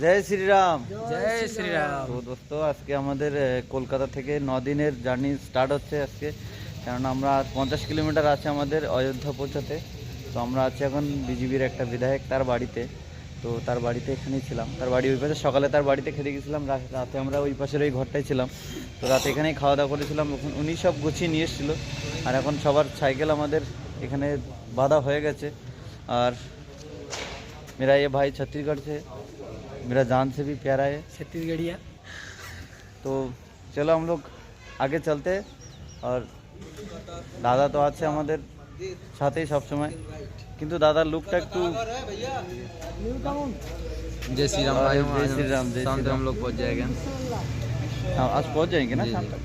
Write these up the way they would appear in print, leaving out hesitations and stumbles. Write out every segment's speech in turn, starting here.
जय श्री राम। जय श्री राम। तो दोस्तों आज के আমাদের কলকাতা থেকে 9 দিনের জার্নি স্টার্ট হচ্ছে আজকে, কারণ আমরা 50 কিলোমিটার আছে আমাদের অযোধ্যা পৌঁছাতে। তো আমরা আছি এখন বিজেপির একটা বিধায়ক তার বাড়িতে। তো তার বাড়িতে এখানেই ছিলাম, তার বাড়ি ওই পাশে। সকালে তার বাড়িতে খেতে গেছিলাম, রাতে আমরা ওই পাশের ওই ঘরটায় ছিলাম। তো রাতে এখানেই খাওয়া দাওয়া করেছিলাম। উনি সব গুছিয়ে নিয়ে এসেছিলো, আর এখন সবার সাইকেল আমাদের এখানে বাঁধা হয়ে গেছে। আর मेरा ये भाई छत्तीसगढ़ से, मेरा जान से भी प्यारा है छत्तीसगढ़िया। तो चलो हम लोग आगे चलते हैं। और दादा तो आज से हमारे साथ ही सब समय, किंतु दादा लुकटा एकटू जय श्री राम भाई। जय श्री राम। जय शाम श्री तक राम। हम लोग पहुंच जाएंगे। हाँ, आज पहुंच जाएंगे ना जी, शाम जी। तक।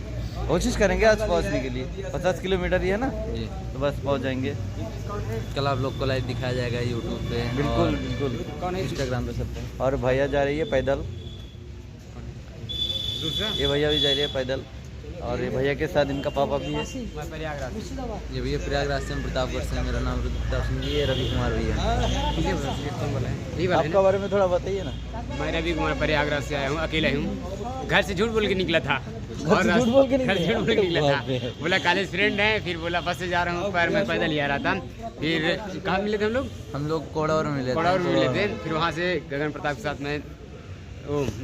कोशिश करेंगे आज पहुंचने के लिए। 50 किलोमीटर ही है ना, जी, तो बस पहुंच जाएंगे। कल आप लोग को लाइव दिखाया जाएगा यूट्यूब पे। बिल्कुल और बिल्कुल। इंस्टाग्राम पे सब पे। और भैया जा रही है पैदल, ये भैया भी जा रही है पैदल। और ये भैया के साथ इनका पापा भी है। ये भैया प्रयागराज से, हम प्रतापगढ़ से। मेरा नाम प्रताप सिंह जी है, रवि कुमार भैया। आपका बारे में थोड़ा बताइए ना। मैं रवि कुमार प्रयागराज से आया हूँ, अकेला हूँ। घर से झूठ बोल के निकला था। घर से झूठ बोल के घर से झूठ बोल के निकला था। बाप रे। बोला कॉलेज फ्रेंड है, फिर बोला बस से जा रहा हूँ, पर मैं पैदल ही आ रहा था। फिर कहाँ मिले थे हम लोग कोड़ावर में मिले थे। कोड़ावर में मिले थे। फिर वहाँ से गगन प्रताप के साथ में,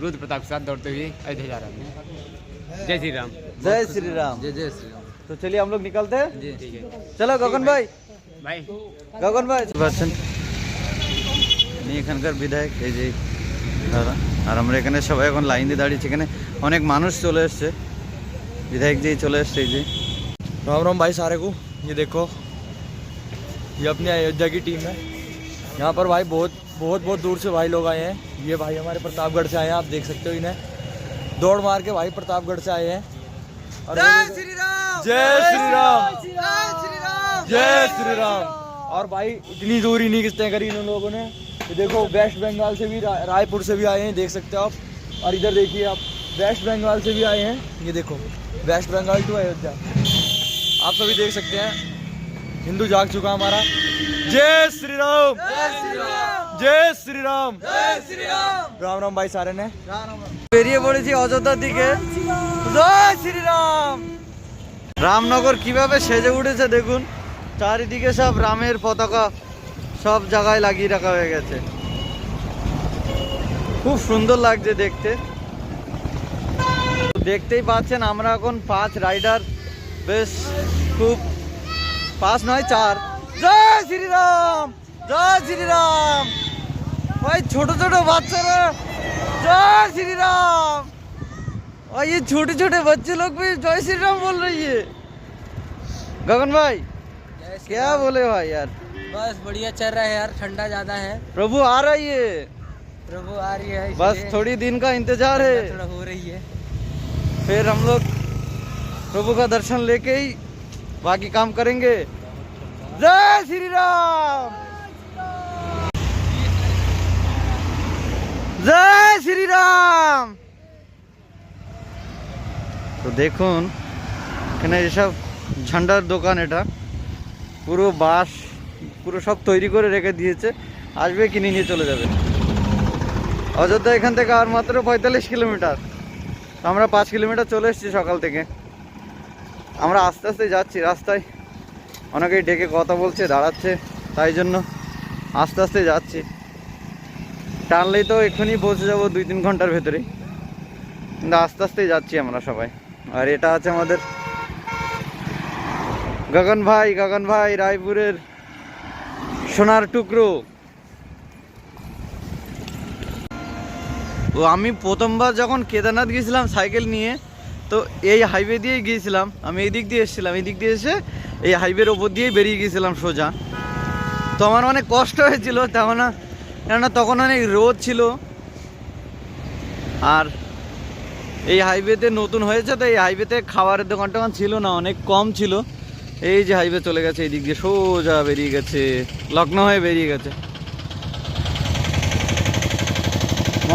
रुद्र प्रताप के साथ दौड़ते हुए अयोध्या जा रहा हूँ। जय श्री राम। जय श्री राम। जय जय श्री राम। तो चलिए हम लोग निकलते हैं। जी ठीक है চলো গগন ভাই। भाई। গগন ভাই পাচ্ছেন উনি এখানকার বিধায়ক, এই যে দাদা। আর আমরা এখানে সবাই এখন লাইন দিয়ে দাঁড়িয়েছি। এখানে অনেক মানুষ চলে এসছে, বিধায়ক जी চলে এসছে। এই যে राम राम भाई सारे को। ये देखो, ये अपनी अयोध्या की टीम है। यहाँ पर भाई बहुत दूर से भाई लोग आए हैं। ये भाई हमारे प्रतापगढ़ से आए हैं, आप देख सकते हो इन्हें। दौड़ मार के भाई प्रतापगढ़ से आए हैं। और जय श्री राम। जय श्री राम। जय श्री राम। और भाई इतनी दूरी नहीं किस्तें करी इन लोगों ने। ये देखो वेस्ट बंगाल से भी, रायपुर से भी आए हैं, देख सकते हो आप। और इधर देखिए आप, वेस्ट बंगाल से भी आए हैं। ये देखो वेस्ट बंगाल टू अयोध्या, आप सभी देख सकते हैं। हिंदू जाग चुका हमारा। जय श्री राम। जय श्री राम। राम राम भाई सारे ने। বেরিয়ে পড়েছি অযোধ্যার দিকে। জয় শ্রীরাম। রামনগর কিভাবে সেজে উঠেছে দেখুন, চারিদিকে সব রামের পতাকা সব জায়গায় লাগিয়ে রাখা হয়ে গেছে। খুব সুন্দর লাগছে দেখতে। দেখতেই পাচ্ছেন আমরা এখন 5 রাইডার, বেশ খুব 5 নয় 4। জয় শ্রীরাম। জয় শ্রীরাম। ভাই ছোট ছোট বাচ্চারা, जय श्री राम। और ये छोटे छोटे बच्चे लोग भी जय श्री राम बोल रही है। गगन भाई क्या बोले भाई यार। बस बढ़िया चल रहा है यार, ठंडा ज्यादा है। प्रभु आ रही है, प्रभु आ रही है, बस थोड़ी दिन का इंतजार है, थोड़ा हो रही है। फिर हम लोग प्रभु का दर्शन लेके ही बाकी काम करेंगे। जय श्री राम। জয় শ্রীরাম। তো দেখুন এখানে এসব ঝান্ডার দোকান, এটা পুরো বাঁশ পুরো সব তৈরি করে রেখে দিয়েছে, আসবে কিনে নিয়ে চলে যাবে। অযোধ্যা এখান থেকে আর মাত্র 45 কিলোমিটার। তো আমরা 5 কিলোমিটার চলে এসেছি সকাল থেকে। আমরা আস্তে আস্তে যাচ্ছি, রাস্তায় অনেকেই ডেকে কথা বলছে, দাঁড়াচ্ছে, তাই জন্য আস্তে আস্তে যাচ্ছি। টানলেই তো এক্ষুনি পৌঁছে যাবো 2-3 ঘন্টার ভেতরে, কিন্তু আস্তে আস্তেই যাচ্ছি আমরা সবাই। আর এটা আছে আমাদের গগন ভাই রায়পুরের সোনার টুকরো। ও আমি প্রথমবার যখন কেদারনাথ গিয়েছিলাম সাইকেল নিয়ে, তো এই হাইওয়ে দিয়েই গিয়েছিলাম। আমি এই দিক দিয়ে এসেছিলাম, এই দিক দিয়ে এসে এই হাইওয়ের ওপর দিয়েই বেরিয়ে গিয়েছিলাম সোজা। তো আমার অনেক কষ্ট হয়েছিল তেমন না, কেননা তখন অনেক রোদ ছিল। আর এই হাইওয়েতে নতুন হয়েছে, তো এই হাইওয়েতে খাবারের দোকান টোকান ছিল না, অনেক কম ছিল। এই যে হাইওয়ে চলে গেছে এই দিক দিয়ে, সোজা বেরিয়ে গেছে, লখনৌ হয়ে বেরিয়ে গেছে।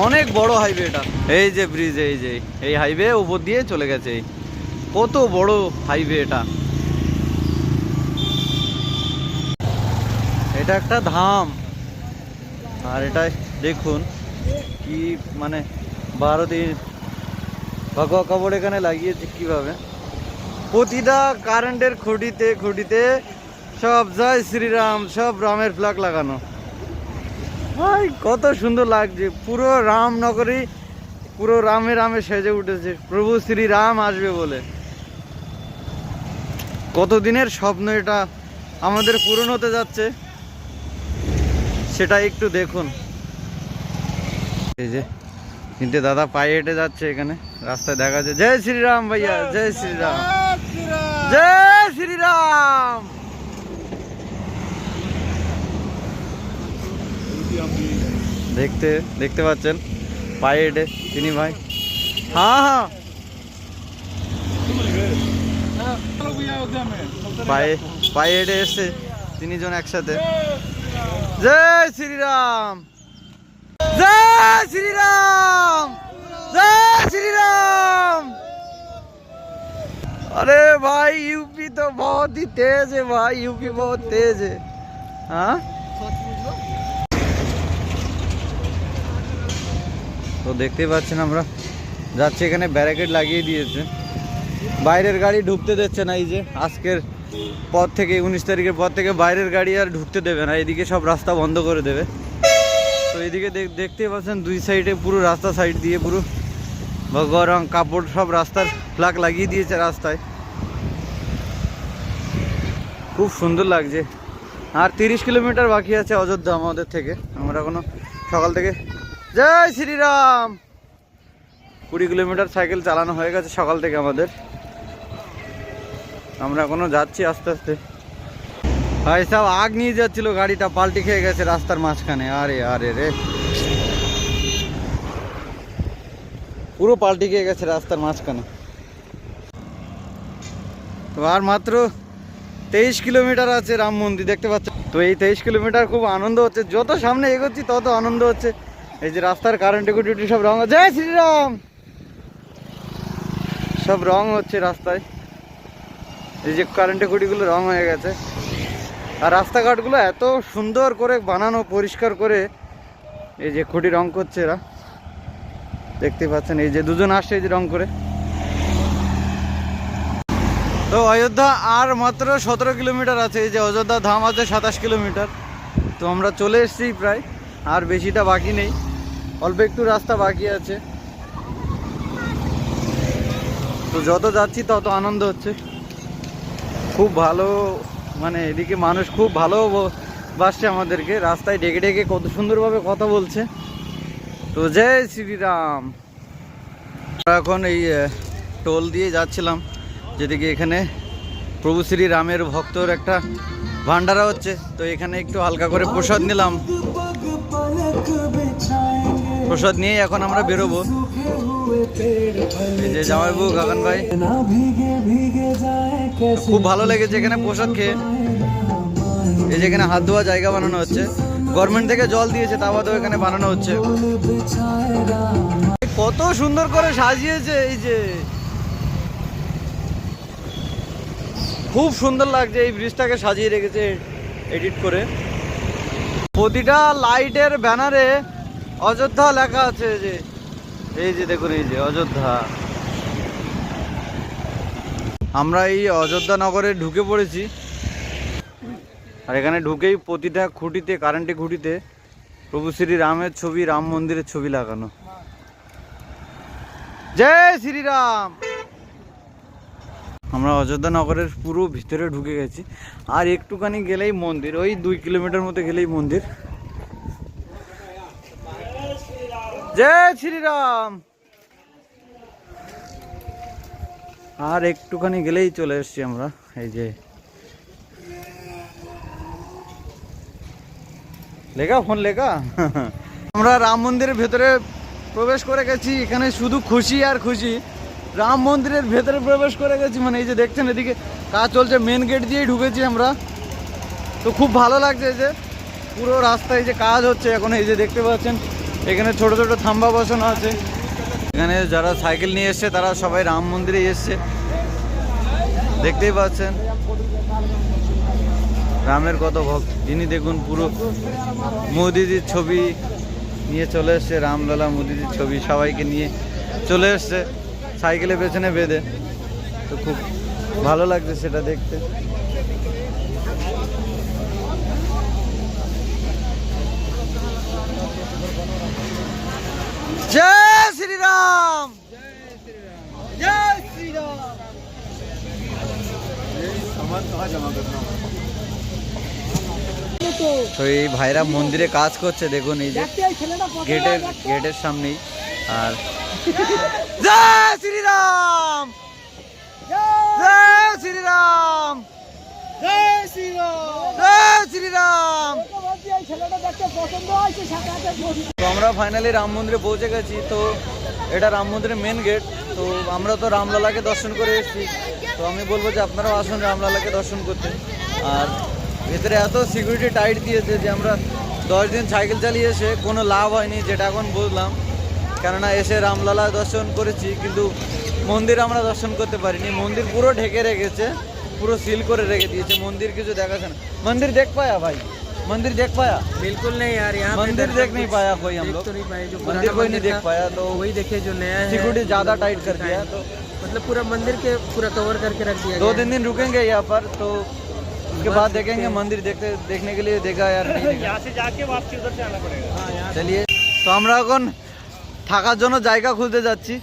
অনেক বড় হাইওয়ে এটা। এই যে ব্রিজ, এই হাইওয়ে উপর দিয়ে চলে গেছে। কত বড় হাইওয়ে এটা। এটা একটা ধাম। আর এটা দেখুন কি মানে ভারতী ভগবা কাপড় এখানে লাগিয়েছে কিভাবে, প্রতিটা কারেন্টের খুঁটিতে খুঁটিতে সব জয় শ্রীরাম, সব রামের ফ্ল্যাগ লাগানো। ভাই কত সুন্দর লাগছে, পুরো রামনগরী পুরো রামে রামে সেজে উঠেছে প্রভু শ্রীরাম আসবে বলে। কতদিনের স্বপ্ন এটা আমাদের পূরণ হতে যাচ্ছে, সেটা একটু দেখুন। এই যে কিন্তু দাদা পায়ে হেঁটে যাচ্ছে, এখানে রাস্তায় দেখা যাচ্ছে জয় শ্রীরাম ভাইয়া, জয় শ্রীরাম, জয় শ্রীরাম। দেখতে পাচ্ছেন পায়ে হেঁটে তিনি ভাই। হ্যাঁ হ্যাঁ পায়ে হেঁটে এসছে তিনজন একসাথে। জয় শ্রীরাম, जय श्री राम, जय श्री राम। अरे भाई यूपी तो बहुत ही तेज है भाई, यूपी बहुत तेज है। हाँ তো দেখতেই পাচ্ছেন আমরা যাচ্ছি, এখানে ব্যারিকেড লাগিয়ে দিয়েছে, বাইরের গাড়ি ঢুকতে দিচ্ছে না। এই যে আজকের পর থেকে 19 তারিখের পর থেকে বাইরের গাড়ি আর ঢুকতে দেবে না, এদিকে সব রাস্তা বন্ধ করে দেবে। তো এইদিকে দেখতেই পাচ্ছেন দুই সাইডে পুরো রাস্তা সাইড দিয়ে পুরো ভগবা রং কাপড় সব রাস্তার ফ্ল্যাগ লাগিয়ে দিয়েছে রাস্তায়, খুব সুন্দর লাগছে। আর 30 কিলোমিটার বাকি আছে অযোধ্যা আমাদের থেকে। আমরা এখনো সকাল থেকে জয় শ্রীরাম 20 কিলোমিটার সাইকেল চালানো হয়ে গেছে সকাল থেকে আমাদের। আমরা এখনো যাচ্ছি আস্তে আস্তে। ভাই সব আগ নিয়ে যাচ্ছিল, গাড়িটা পাল্টি খেয়ে গেছে রাস্তার মাঝখানে। আরে আরে রে, পুরো পাল্টি খেয়ে গেছে রাস্তার মাঝখানে। তো আর মাত্র 23 কিলোমিটার আছে রাম মন্দির, দেখতে পাচ্ছেন। তো এই 23 কিলোমিটার খুব আনন্দ হচ্ছে, যত সামনে এগোচ্ছি তত আনন্দ হচ্ছে। এই যে রাস্তার কারেন্ট কুটি সব রং, জয় শ্রীরাম, সব রং হচ্ছে রাস্তায়। এই যে কারেন্টের খুঁটিগুলো রং হয়ে গেছে, আর রাস্তাঘাটগুলো এত সুন্দর করে বানানো, পরিষ্কার করে। এই যে খুঁটি রং করছে এরা, দেখতে পাচ্ছেন। এই যে দুজন আসছে এই যে রং করে। তো অযোধ্যা আর মাত্র 17 কিলোমিটার আছে। এই যে অযোধ্যা ধাম আছে 27 কিলোমিটার। তো আমরা চলে এসেছি প্রায়, আর বেশিটা বাকি নেই, অল্প একটু রাস্তা বাকি আছে। তো যত যাচ্ছি তত আনন্দ হচ্ছে, খুব ভালো। মানে এদিকে মানুষ খুব ভালো বাসছে আমাদেরকে, রাস্তায় ডেকে ডেকে কত সুন্দরভাবে কথা বলছে। তো জয় শ্রীরাম। এখন এই টোল দিয়ে যাচ্ছিলাম, যেদিকে এখানে প্রভু শ্রীরামের ভক্তর একটা ভান্ডারা হচ্ছে। তো এখানে একটু হালকা করে প্রসাদ নিলাম, প্রসাদ নিয়ে এখন আমরা বেরোবো। এই যে জামাইবু গাগান ভাই, খুব ভালো লেগেছে এখানে প্রসাদ খেয়ে। এই যে এখানে হাত ধোয়া জায়গা বানানো হচ্ছে, গভর্নমেন্ট থেকে জল দিয়েছে, তা বাদেও এখানে বানানো হচ্ছে। কত সুন্দর করে সাজিয়েছে, এই যে খুব সুন্দর লাগছে। এই ব্রিজটাকে সাজিয়ে রেখেছে এডিট করে, প্রতিটা লাইটের ব্যানারে অযোধ্যা লেখা আছে। যে এই যে দেখুন, এই যে অযোধ্যা। আমরা এই অযোধ্যা নগরে ঢুকে পড়েছি, আর এখানে ঢুকেই প্রতিটা খুঁটিতে, কারেন্টের খুঁটিতে প্রভু শ্রীরামের ছবি, রাম মন্দিরের ছবি লাগানো। জয় শ্রীরাম। আমরা অযোধ্যা নগরের পুরো ভিতরে ঢুকে গেছি, আর একটুখানি গেলেই মন্দির, ওই 2 কিলোমিটার মতো গেলেই মন্দির। জয় শ্রীরাম। আর একটুখানি গেলেই চলে এসছি আমরা। এই যে লেখা, ফোন লেখা। আমরা রাম মন্দিরের ভেতরে প্রবেশ করে গেছি, এখানে শুধু খুশি আর খুশি। রাম মন্দিরের ভেতরে প্রবেশ করে গেছি, মানে এই যে দেখছেন এদিকে কাজ চলছে, মেন গেট দিয়েই ঢুকেছি আমরা। তো খুব ভালো লাগছে, এই যে পুরো রাস্তায় যে কাজ হচ্ছে এখন। এই যে দেখতে পাচ্ছেন এখানে ছোট ছোট থাম্বা বসানো আছে। এখানে যারা সাইকেল নিয়ে এসছে তারা সবাই রাম মন্দিরে এসছে, দেখতেই পাচ্ছেন। রামের কত ভক্ত, যিনি দেখুন পুরো মোদিজির ছবি, নিয়ে চলে এসছে রামলালা মোদিজির ছবি, সবাইকে নিয়ে চলে এসছে সাইকেলে পেছনে বেঁধে। তো খুব ভালো লাগছে সেটা দেখতে। জয় শ্রীরাম, জয় শ্রীরাম। তো এই ভাইরা মন্দিরে কাজ করছে, দেখুন এই যে গেটের সামনেই। আর জয় শ্রীরাম, জয় শ্রীরাম, জয় শ্রীরাম, জয় শ্রীরাম। তো আমরা ফাইনালি রাম মন্দিরে পৌঁছে গেছি। তো এটা রাম মন্দিরের মেন গেট। তো আমরা তো রামলালাকে দর্শন করে এসেছি, তো আমি বলবো যে আপনারাও আসুন রামলালাকে দর্শন করতে। আর ভেতরে এত সিকিউরিটি টাইট দিয়েছে যে আমরা 10 দিন সাইকেল চালিয়ে এসে কোনো লাভ হয়নি, যেটা এখন বুঝলাম। কেননা এসে রামলালা দর্শন করেছি কিন্তু মন্দির আমরা দর্শন করতে পারিনি। মন্দির পুরো ঢেকে রেখেছে, পুরো সিল করে রেখে দিয়েছে, মন্দির কিছু দেখাচ্ছে না। মন্দির देख पाया भाई? मंदिर देख पाया? बिल्कुल नहीं यार, यहाँ मंदिर देख नहीं पाया कोई, हम लोग तो नहीं पाए। जो मंदिर कोई नहीं देख पाया, तो वही देखे जो नया है। सिक्योरिटी ज़्यादा टाइट कर दिया। तो मतलब पूरा मंदिर के पूरा कवर करके रख दिया। 2-3 दिन रुकेंगे यहाँ पर, तो उसके बाद देखेंगे मंदिर। देखने के लिए देखा यार, नहीं देखा। यहाँ से जाके वापसी उधर से आना पड़ेगा। চলিয়ে তো আমরা এখন থাকার জন্য জায়গা খুঁজতে যাচ্ছি।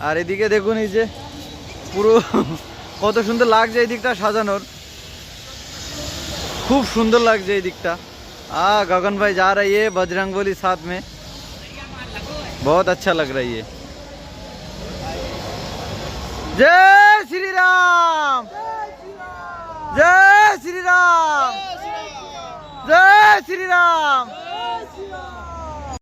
আর এদিকে দেখুন এই যে পুরো কত সুন্দর লাগছে এই দিকটা সাজানোর, খুব সুন্দর লাগছে এই দিকটা। गगन भाई जा रही है बजरंगबली साथ में, बहुत अच्छा लग रही है। जय श्री राम, जय श्री राम, जय श्री राम।